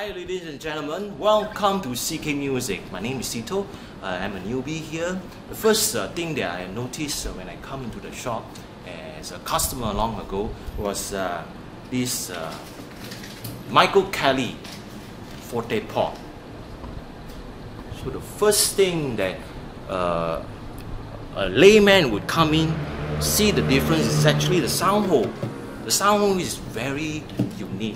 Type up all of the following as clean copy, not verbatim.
Hi ladies and gentlemen, welcome to CK Music. My name is See Tho. I'm a newbie here. The first thing that I noticed when I come into the shop as a customer long ago was this Michael Kelly Forte Port. So the first thing that a layman would come in, see the difference is actually the sound hole. The sound hole is very unique.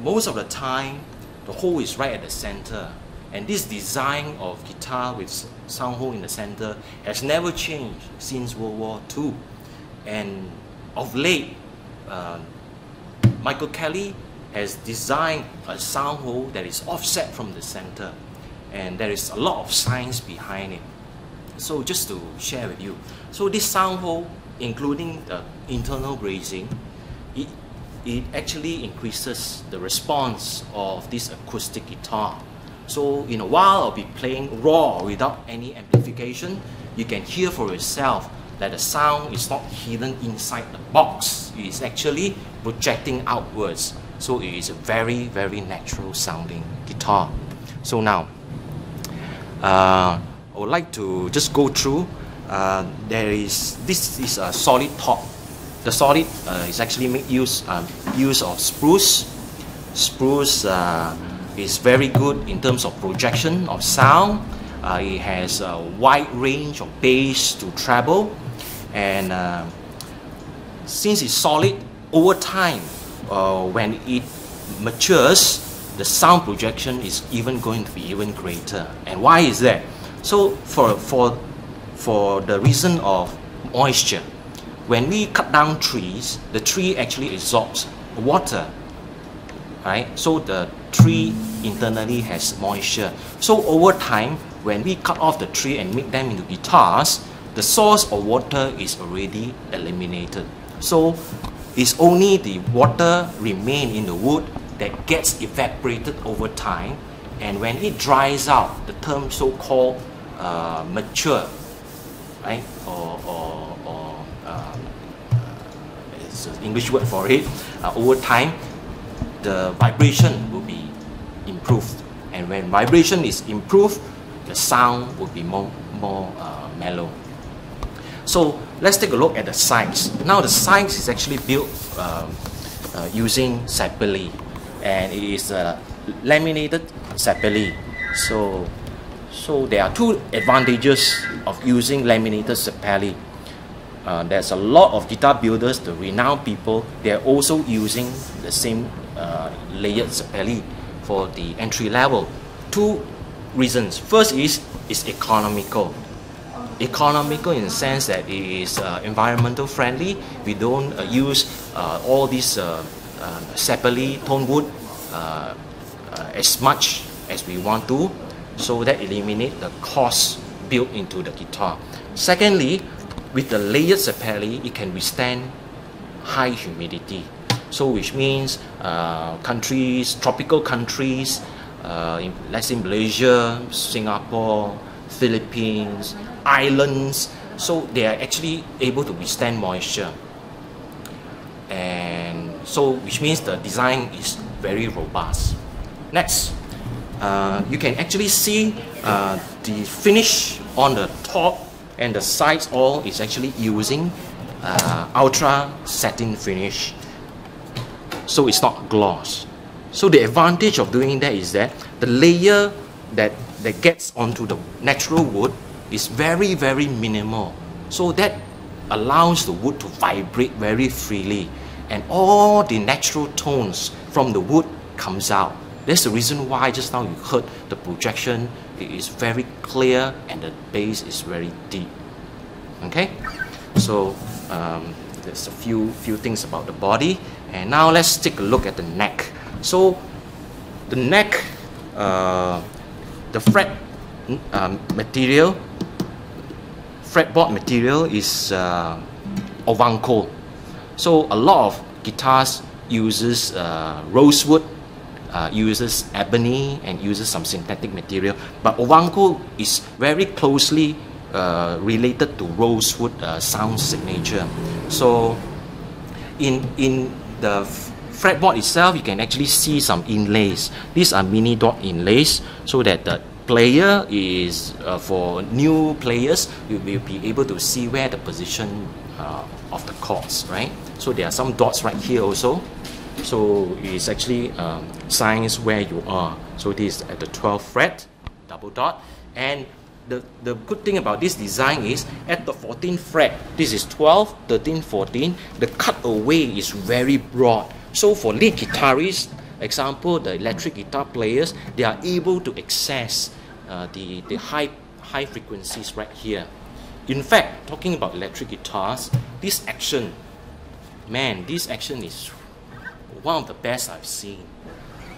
Most of the time, the hole is right at the center, and this design of guitar with sound hole in the center has never changed since World War II. And of late, Michael Kelly has designed a sound hole that is offset from the center, and there is a lot of science behind it. So just to share with you, so this sound hole, including the internal bracing, it actually increases the response of this acoustic guitar. So in a while I'll be playing raw without any amplification. You can hear for yourself that the sound is not hidden inside the box. It is actually projecting outwards. So it is a very, very natural sounding guitar. So now, I would like to just go through. This is a solid top. The solid is actually make use of spruce. Spruce is very good in terms of projection of sound. It has a wide range of bass to treble, and since it's solid, over time, when it matures, the sound projection is even going to be even greater. And why is that? So for the reason of moisture. When we cut down trees, the tree actually absorbs water, right? So the tree internally has moisture. So over time, when we cut off the tree and make them into guitars, the source of water is already eliminated. So it's only the water remain in the wood that gets evaporated over time, and when it dries out, the term so-called mature, right? It's an English word for it. Over time, the vibration will be improved, and when vibration is improved, the sound will be more mellow. So let's take a look at the sides. Now the sides is actually built using sapele, and it is laminated sapele. So there are two advantages of using laminated sapele. There's a lot of guitar builders, the renowned people, they're also using the same layered sapele for the entry level. Two reasons. First is it's economical. Economical in the sense that it is environmental friendly. We don't use all these sapele tone wood as much as we want to, so that eliminates the cost built into the guitar. Secondly, with the layered sapele, it can withstand high humidity. So which means tropical countries, let's say Malaysia, Singapore, Philippines, islands, so they are actually able to withstand moisture. And so which means the design is very robust. Next, you can actually see the finish on the top and the sides all is actually using ultra satin finish, so it's not gloss. So the advantage of doing that is that the layer that gets onto the natural wood is very, very minimal, so that allows the wood to vibrate very freely, and all the natural tones from the wood comes out. That's the reason why just now you heard the projection. It is very clear and the bass is very deep. Okay, so there's a few things about the body, and now let's take a look at the neck. So the neck, the fretboard material is Ovanco. So a lot of guitars uses rosewood, uses ebony, and uses some synthetic material, but Ovanco is very closely related to rosewood sound signature. So in the fretboard itself, you can actually see some inlays. These are mini dot inlays, so that the player is, for new players, you will be able to see where the position of the chords, right? So there are some dots right here also. So it's actually signs where you are. So this is at the 12th fret, double dot. And the good thing about this design is at the 14th fret, this is 12, 13, 14, the cutaway is very broad. So for lead guitarists, example, the electric guitar players, they are able to access the high frequencies right here. In fact, talking about electric guitars, this action, man, this action is one of the best I've seen.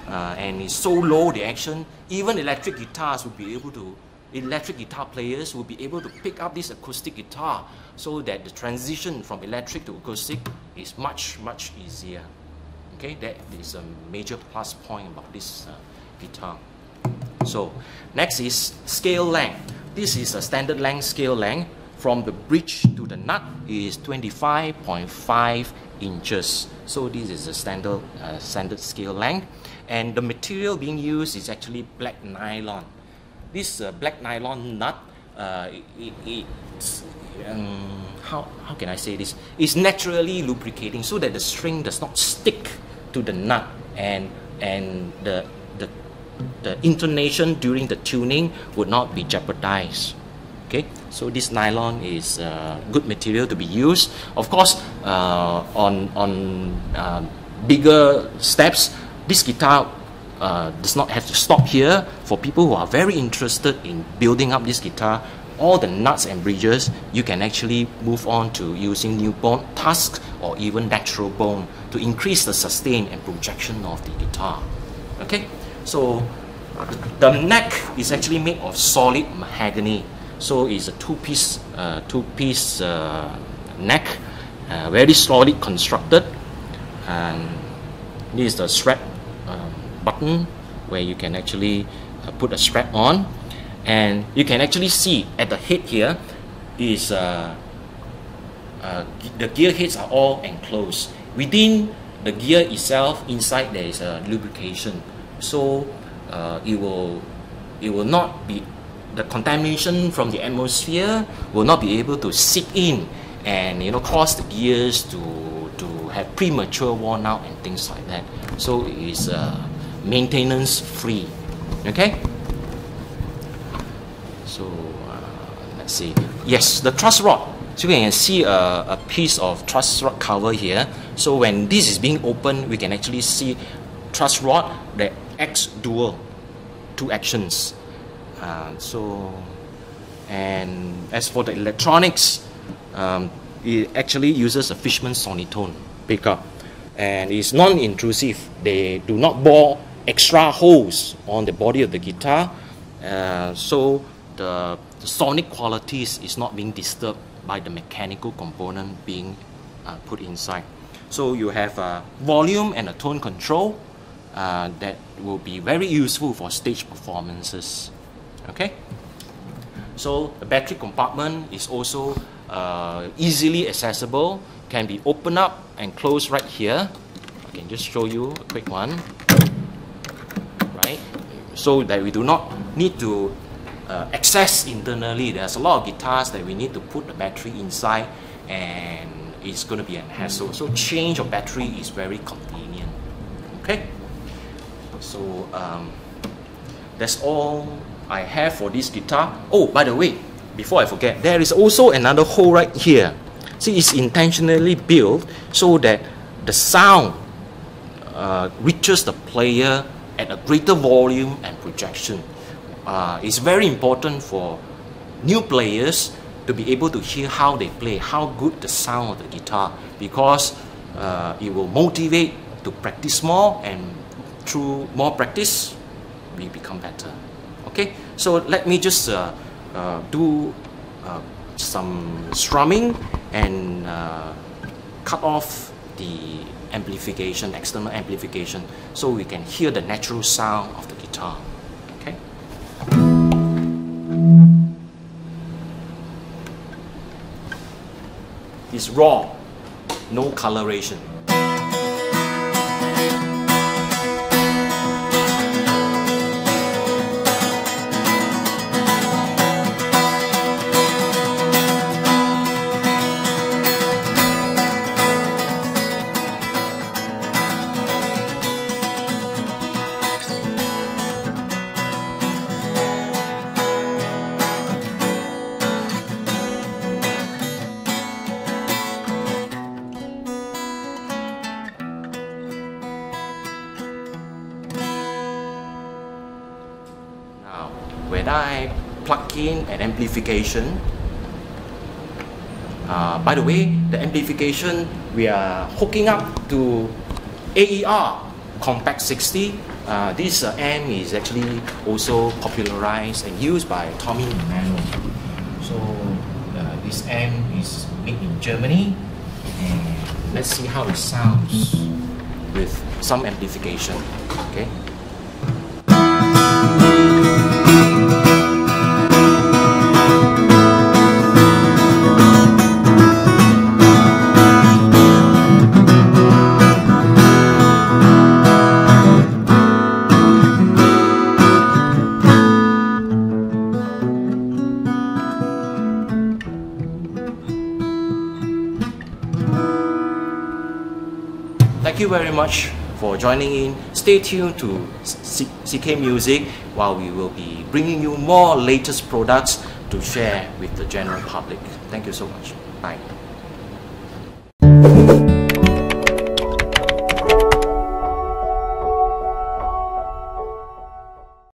And it's so low, the action, even electric guitars will be able to, electric guitar players will be able to pick up this acoustic guitar, so that the transition from electric to acoustic is much easier. Okay, that is a major plus point about this guitar. So next is scale length. This is a standard length scale length. From the bridge to the nut is 25.5 inches. So this is a standard scale length, and the material being used is actually black nylon. This black nylon nut, how can I say this? It's naturally lubricating, so that the string does not stick to the nut, and the intonation during the tuning would not be jeopardized. Okay, so this nylon is good material to be used. Of course, on bigger steps, this guitar does not have to stop here. For people who are very interested in building up this guitar, all the nuts and bridges, you can actually move on to using new bone, tusk, or even natural bone to increase the sustain and projection of the guitar. Okay, so the neck is actually made of solid mahogany. So it's a two-piece neck, very solid constructed. And this is the strap button where you can actually put a strap on, and you can actually see at the head here is the gear heads are all enclosed. Within the gear itself, inside there is a lubrication, so it will not be, the contamination from the atmosphere will not be able to seep in and cause the gears to have premature worn out and things like that. So it is maintenance free. Okay, so let's see. Yes, the truss rod. So you can see a piece of truss rod cover here. So when this is being opened, we can actually see truss rod that acts dual, two actions. And as for the electronics, it actually uses a Fishman sonitone pickup, and it's non-intrusive. They do not bore extra holes on the body of the guitar, so the sonic qualities is not being disturbed by the mechanical component being put inside. So you have a volume and a tone control that will be very useful for stage performances. Okay, so the battery compartment is also easily accessible, can be opened up and closed right here. I can just show you a quick one, right? So that we do not need to access internally. There's a lot of guitars that we need to put the battery inside, and it's going to be a hassle. So change of battery is very convenient. Okay, so that's all I have for this guitar. Oh, by the way, before I forget, there is also another hole right here. See, it's intentionally built so that the sound reaches the player at a greater volume and projection. It's very important for new players to be able to hear how they play, how good the sound of the guitar, because it will motivate to practice more, and through more practice, we become better. Okay, so let me just do some strumming and cut off the amplification, external amplification, so we can hear the natural sound of the guitar. Okay. It's raw, no coloration. when I plug in an amplification, by the way, the amplification we are hooking up to AER Compact 60. This amp is actually also popularized and used by Tommy Emmanuel. So this amp is made in Germany, and let's see how it sounds with some amplification. Okay. Thank you very much for joining in. Stay tuned to CK Music while we will be bringing you more latest products to share with the general public. Thank you so much. Bye.